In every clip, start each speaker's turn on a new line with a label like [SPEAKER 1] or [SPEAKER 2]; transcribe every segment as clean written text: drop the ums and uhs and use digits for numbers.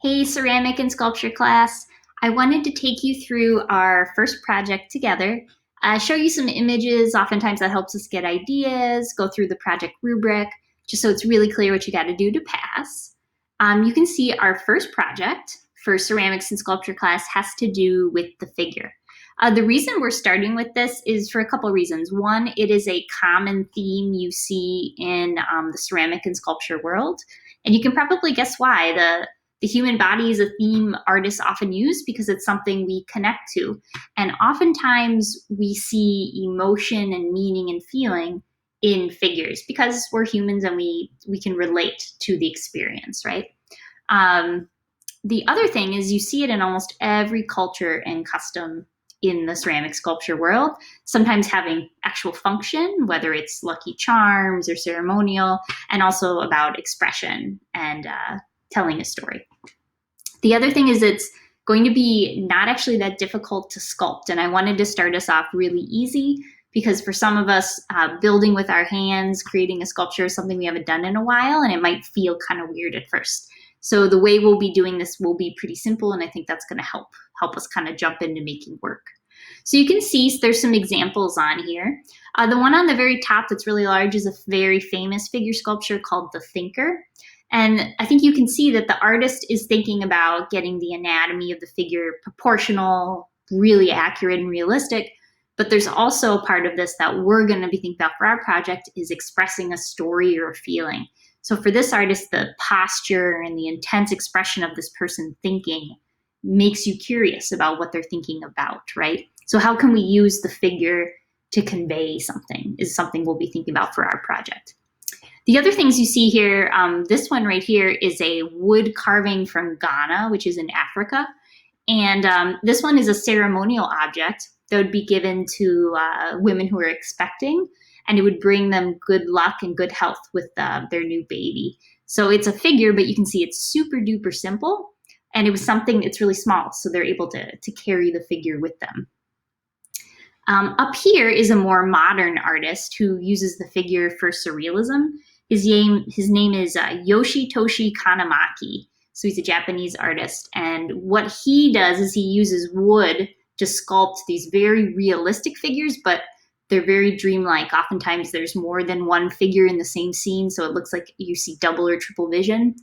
[SPEAKER 1] Hey, ceramic and sculpture class. I wanted to take you through our first project together, show you some images. Oftentimes that helps us get ideas, go through the project rubric, just so it's really clear what you got to do to pass. You can see our first project for ceramics and sculpture class has to do with the figure. The reason we're starting with this is for a couple reasons. One, it is a common theme you see in the ceramic and sculpture world. And you can probably guess why. The human body is a theme artists often use because it's something we connect to. And oftentimes we see emotion and meaning and feeling in figures because we're humans and we can relate to the experience, right? The other thing is you see it in almost every culture and custom in the ceramic sculpture world, sometimes having actual function, whether it's lucky charms or ceremonial, and also about expression and telling a story. The other thing is it's going to be not actually that difficult to sculpt. And I wanted to start us off really easy because for some of us, building with our hands, creating a sculpture is something we haven't done in a while, and it might feel kind of weird at first. So the way we'll be doing this will be pretty simple, and I think that's going to help us kind of jump into making work. So you can see there's some examples on here. The one on the very top that's really large is a very famous figure sculpture called The Thinker. And I think you can see that the artist is thinking about getting the anatomy of the figure proportional, really accurate and realistic. But there's also a part of this that we're going to be thinking about for our project is expressing a story or a feeling. So for this artist, the posture and the intense expression of this person thinking makes you curious about what they're thinking about, right? So how can we use the figure to convey something is something we'll be thinking about for our project. The other things you see here, this one right here is a wood carving from Ghana, which is in Africa. And this one is a ceremonial object that would be given to women who are expecting, and it would bring them good luck and good health with their new baby. So it's a figure, but you can see it's super duper simple. And it was something that's really small, so they're able to carry the figure with them. Up here is a more modern artist who uses the figure for surrealism. His name is Yoshitoshi Kanamaki. So he's a Japanese artist. And what he does is he uses wood to sculpt these very realistic figures, but they're very dreamlike. Oftentimes there's more than one figure in the same scene, so it looks like you see double or triple vision.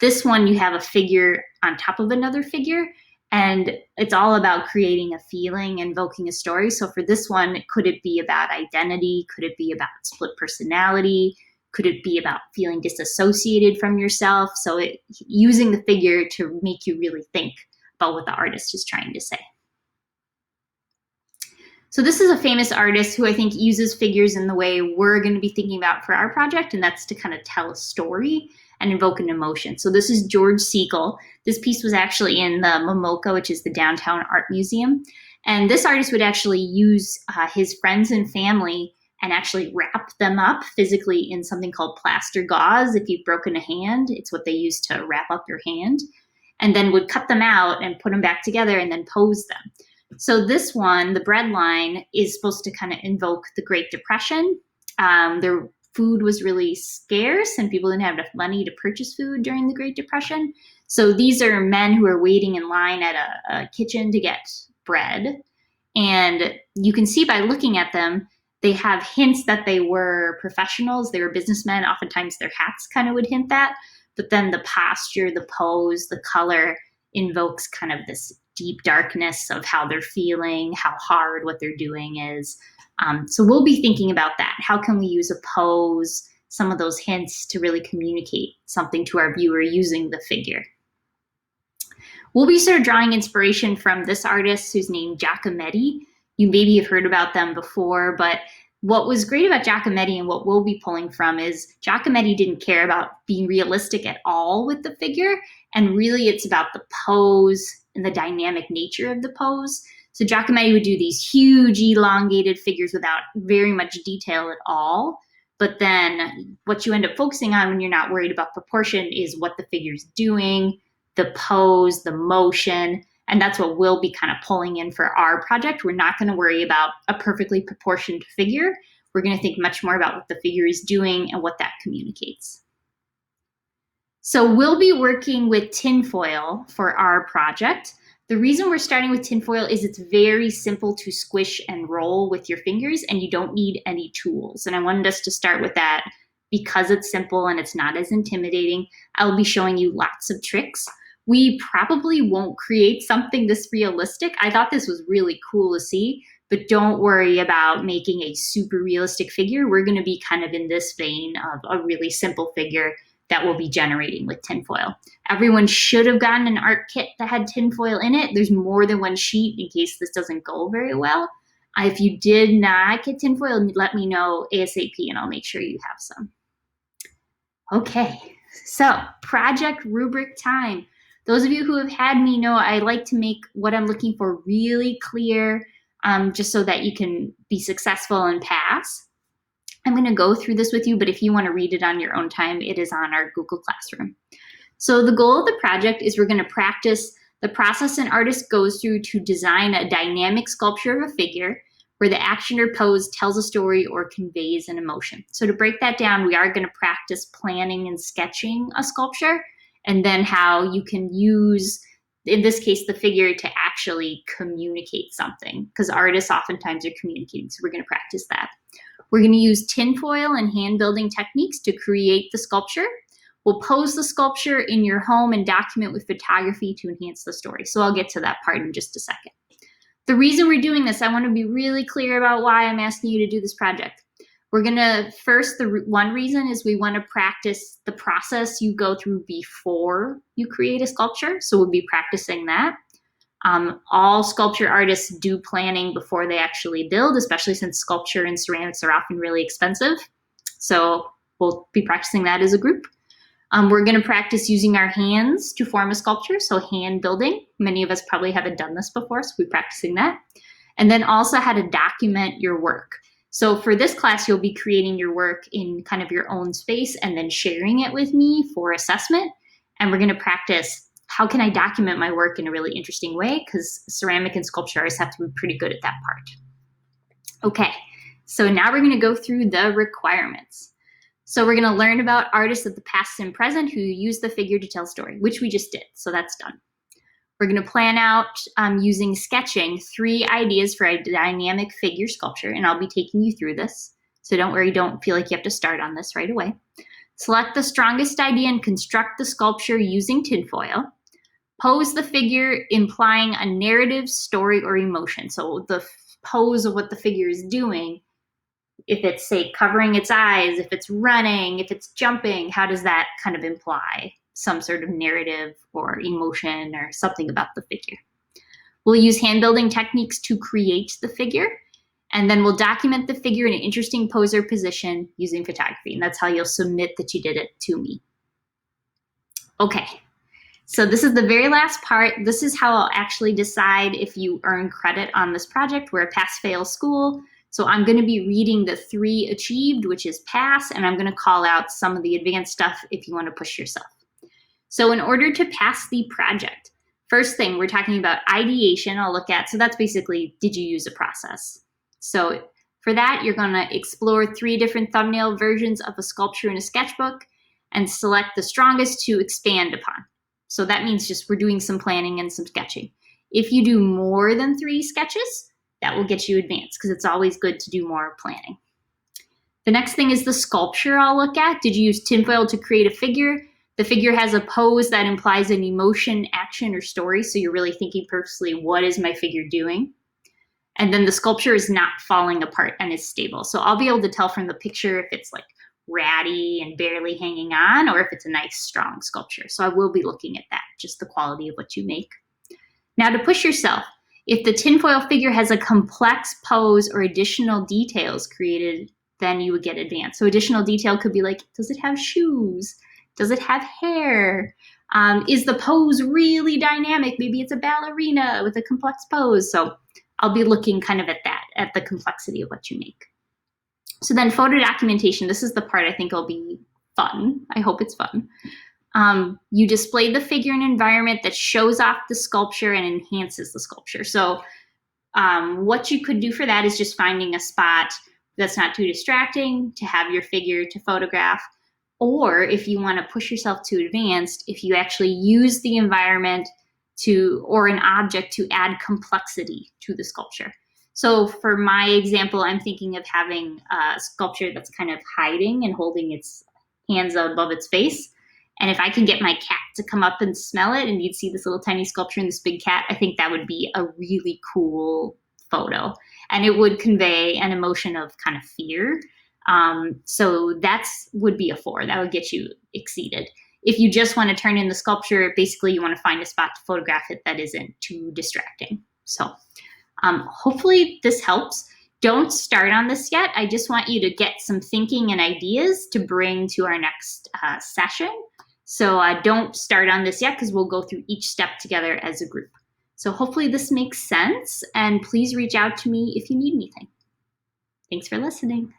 [SPEAKER 1] This one, you have a figure on top of another figure, and it's all about creating a feeling, invoking a story. So for this one, could it be about identity? Could it be about split personality? Could it be about feeling disassociated from yourself? So using the figure to make you really think about what the artist is trying to say. So this is a famous artist who I think uses figures in the way we're going to be thinking about for our project, and that's to kind of tell a story and invoke an emotion. So this is George Siegel. This piece was actually in the MoMoCA, which is the downtown art museum. And this artist would actually use his friends and family and actually wrap them up physically in something called plaster gauze. If you've broken a hand, it's what they use to wrap up your hand. And then would cut them out and put them back together and then pose them. So this one, the bread line, is supposed to kind of invoke the Great Depression. Their food was really scarce and people didn't have enough money to purchase food during the Great Depression. So these are men who are waiting in line at a kitchen to get bread. And you can see by looking at them, they have hints that they were professionals, they were businessmen. Oftentimes their hats kind of would hint that. But then the posture, the pose, the color invokes kind of this deep darkness of how they're feeling, how hard what they're doing is. So we'll be thinking about that. How can we use a pose, some of those hints to really communicate something to our viewer using the figure? We'll be sort of drawing inspiration from this artist who's named Giacometti. You maybe have heard about them before, but what was great about Giacometti and what we'll be pulling from is Giacometti didn't care about being realistic at all with the figure. And really it's about the pose and the dynamic nature of the pose. So Giacometti would do these huge elongated figures without very much detail at all. But then what you end up focusing on when you're not worried about proportion is what the figure's doing, the pose, the motion, and that's what we'll be kind of pulling in for our project. We're not going to worry about a perfectly proportioned figure. We're going to think much more about what the figure is doing and what that communicates. So we'll be working with tinfoil for our project. The reason we're starting with tinfoil is it's very simple to squish and roll with your fingers, and you don't need any tools. And I wanted us to start with that because it's simple and it's not as intimidating. I'll be showing you lots of tricks. We probably won't create something this realistic. I thought this was really cool to see, but don't worry about making a super realistic figure. We're going to be kind of in this vein of a really simple figure that we'll be generating with tinfoil. Everyone should have gotten an art kit that had tinfoil in it. There's more than one sheet in case this doesn't go very well. If you did not get tinfoil, let me know ASAP and I'll make sure you have some. Okay, so project rubric time. Those of you who have had me know I like to make what I'm looking for really clear, just so that you can be successful and pass. I'm going to go through this with you, but if you want to read it on your own time, it is on our Google Classroom. So the goal of the project is we're going to practice the process an artist goes through to design a dynamic sculpture of a figure where the action or pose tells a story or conveys an emotion. So to break that down, we are going to practice planning and sketching a sculpture, and then how you can use, in this case, the figure to actually communicate something, because artists oftentimes are communicating. So we're going to practice that. We're going to use tinfoil and hand building techniques to create the sculpture. We'll pose the sculpture in your home and document with photography to enhance the story. So I'll get to that part in just a second. The reason we're doing this, I want to be really clear about why I'm asking you to do this project. We're going to, first, the one reason is we want to practice the process you go through before you create a sculpture. So we'll be practicing that. All sculpture artists do planning before they actually build, especially since sculpture and ceramics are often really expensive. So we'll be practicing that as a group. We're going to practice using our hands to form a sculpture, so hand building. Many of us probably haven't done this before, so we'll be practicing that. And then also how to document your work. So for this class, you'll be creating your work in kind of your own space and then sharing it with me for assessment. And we're going to practice, how can I document my work in a really interesting way? Because ceramic and sculpture artists have to be pretty good at that part. Okay, so now we're going to go through the requirements. So we're going to learn about artists of the past and present who use the figure to tell a story, which we just did, so that's done. We're going to plan out, using sketching, 3 ideas for a dynamic figure sculpture, and I'll be taking you through this. So don't worry, don't feel like you have to start on this right away. Select the strongest idea and construct the sculpture using tinfoil. Pose the figure implying a narrative, story, or emotion. So the pose of what the figure is doing, if it's, say, covering its eyes, if it's running, if it's jumping, how does that kind of imply some sort of narrative or emotion or something about the figure? We'll use hand building techniques to create the figure, and then we'll document the figure in an interesting pose or position using photography, and that's how you'll submit that you did it to me. Okay, so this is the very last part. This is how I'll actually decide if you earn credit on this project. We're a pass-fail school. So I'm going to be reading the 3 achieved, which is pass, and I'm going to call out some of the advanced stuff if you want to push yourself. So in order to pass the project, first thing we're talking about ideation, I'll look at. So that's basically, did you use a process? So for that, you're going to explore 3 different thumbnail versions of a sculpture in a sketchbook and select the strongest to expand upon. So that means just we're doing some planning and some sketching. If you do more than 3 sketches, that will get you advanced, because it's always good to do more planning. The next thing is the sculpture I'll look at. Did you use tinfoil to create a figure? The figure has a pose that implies an emotion, action, or story. So you're really thinking purposely, what is my figure doing? And then the sculpture is not falling apart and is stable. So I'll be able to tell from the picture if it's like ratty and barely hanging on, or if it's a nice, strong sculpture. So I will be looking at that, just the quality of what you make. Now to push yourself, if the tinfoil figure has a complex pose or additional details created, then you would get advanced. So additional detail could be like, does it have shoes? Does it have hair? Is the pose really dynamic? Maybe it's a ballerina with a complex pose. So I'll be looking kind of at that, at the complexity of what you make. So then photo documentation, this is the part I think will be fun. I hope it's fun. You display the figure in an environment that shows off the sculpture and enhances the sculpture. So what you could do for that is just finding a spot that's not too distracting to have your figure to photograph. Or if you want to push yourself to advanced, if you actually use the environment or an object to add complexity to the sculpture. So for my example, I'm thinking of having a sculpture that's kind of hiding and holding its hands above its face. And if I can get my cat to come up and smell it, and you'd see this little tiny sculpture and this big cat, I think that would be a really cool photo. And it would convey an emotion of kind of fear. So would be a 4. That would get you exceeded. If you just want to turn in the sculpture, basically you want to find a spot to photograph it that isn't too distracting. So hopefully this helps. Don't start on this yet. I just want you to get some thinking and ideas to bring to our next session. So don't start on this yet because we'll go through each step together as a group. So hopefully this makes sense, and please reach out to me if you need anything. Thanks for listening.